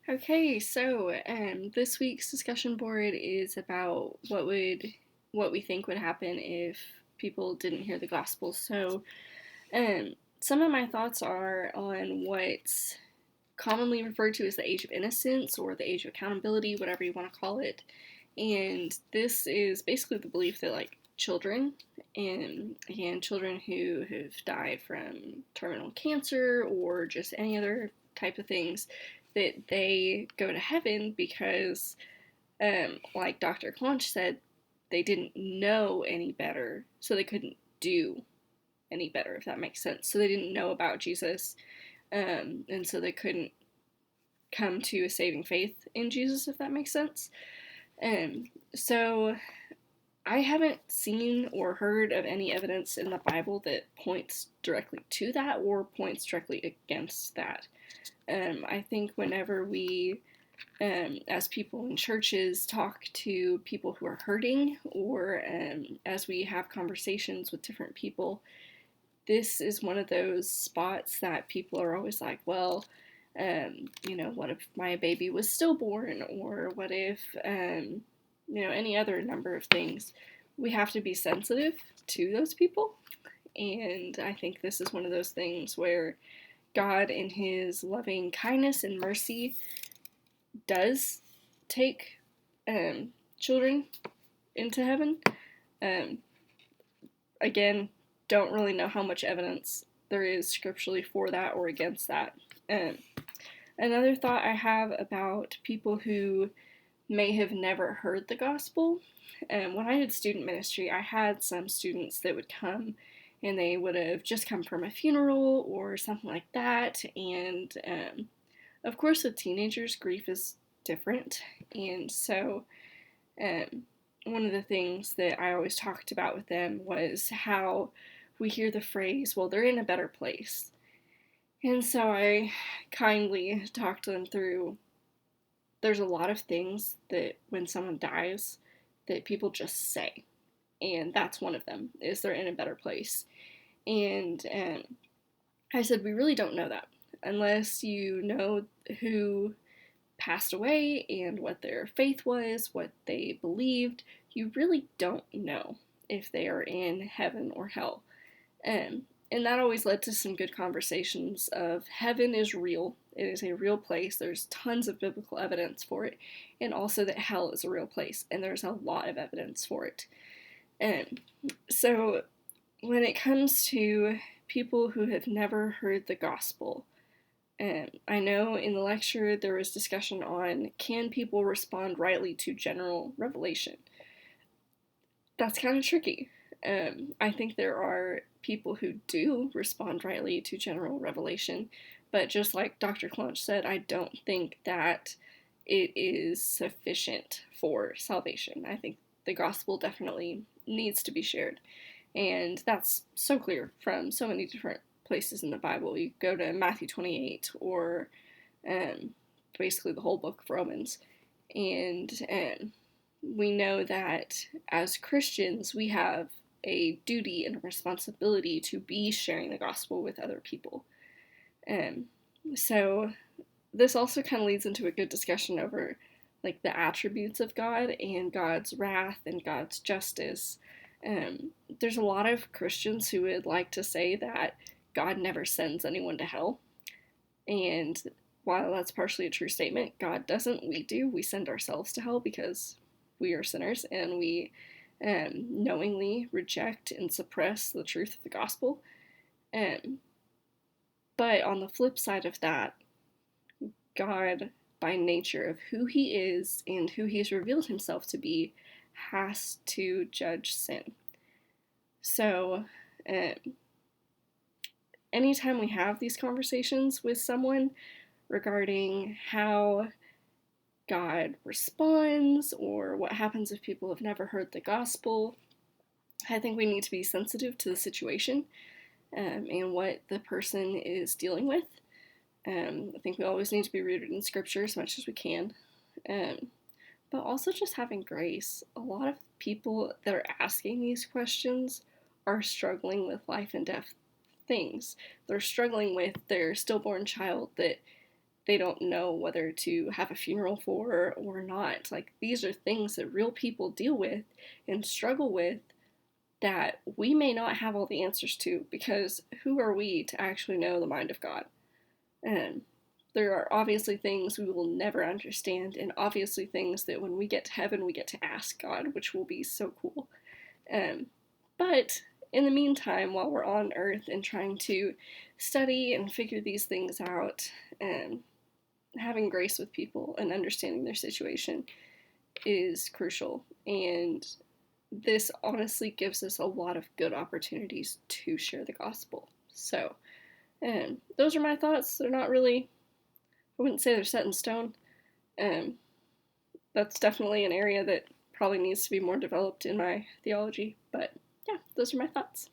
Okay, so this week's discussion board is about what we think would happen if people didn't hear the gospel. So, some of my thoughts are on what's commonly referred to as the age of innocence or the age of accountability, whatever you want to call it. And this is basically the belief that children, and again children who have died from terminal cancer or just any other type of things, that they go to heaven because like Dr. Conch said, they didn't know any better, so they couldn't do any better, if that makes sense. So they didn't know about Jesus, and so they couldn't come to a saving faith in Jesus, if that makes sense. So I haven't seen or heard of any evidence in the Bible that points directly to that or points directly against that. I think whenever we, as people in churches, talk to people who are hurting, or as we have conversations with different people, this is one of those spots that people are always like, well, what if my baby was stillborn, or what if, any other number of things. We have to be sensitive to those people, and I think this is one of those things where God, in His loving kindness and mercy, does take children into heaven. Um, Again, don't really know how much evidence there is scripturally for that or against that. Um, Another thought I have about people who may have never heard the gospel. When I did student ministry, I had some students that would come and they would have just come from a funeral or something like that. And of course, with teenagers, grief is different. And so, um, one of the things that I always talked about with them was how we hear the phrase, well, they're in a better place. And so I kindly talked them through, there's a lot of things that when someone dies that people just say, and that's one of them, is they're in a better place. And I said, we really don't know that unless you know who passed away and what their faith was, what they believed. You really don't know if they are in heaven or hell. And that always led to some good conversations of heaven is real. It is a real place. There's tons of biblical evidence for it. And also that hell is a real place. And there's a lot of evidence for it. Um, so when it comes to people who have never heard the gospel, I know in the lecture there was discussion on, can people respond rightly to general revelation? That's kind of tricky. I think there are people who do respond rightly to general revelation, but just like Dr. Clunch said, I don't think that it is sufficient for salvation. I think the gospel definitely needs to be shared, and that's so clear from so many different places in the Bible. You go to Matthew 28 or um, basically the whole book of Romans, and we know that as Christians we have a duty and a responsibility to be sharing the gospel with other people. Um, so this also kind of leads into a good discussion over like the attributes of God and God's wrath and God's justice. There's a lot of Christians who would like to say that God never sends anyone to hell. And while that's partially a true statement, God doesn't. We do. We send ourselves to hell because we are sinners and we knowingly reject and suppress the truth of the gospel. Um, but on the flip side of that, God, by nature of who He is and who He's revealed Himself to be, has to judge sin. So, anytime we have these conversations with someone regarding how God responds or what happens if people have never heard the gospel, I think we need to be sensitive to the situation and what the person is dealing with. I think we always need to be rooted in Scripture as much as we can. But also just having grace. A lot of people that are asking these questions are struggling with life and death things. They're struggling with their stillborn child that they don't know whether to have a funeral for or not. Like, these are things that real people deal with and struggle with that we may not have all the answers to, because who are we to actually know the mind of God? And there are obviously things we will never understand, and obviously things that when we get to heaven we get to ask God, which will be so cool. But in the meantime, while we're on earth and trying to study and figure these things out, and having grace with people and understanding their situation is crucial. And this honestly gives us a lot of good opportunities to share the gospel. So, those are my thoughts. They're not really, I wouldn't say they're set in stone. Um, that's definitely an area that probably needs to be more developed in my theology. But yeah, those are my thoughts.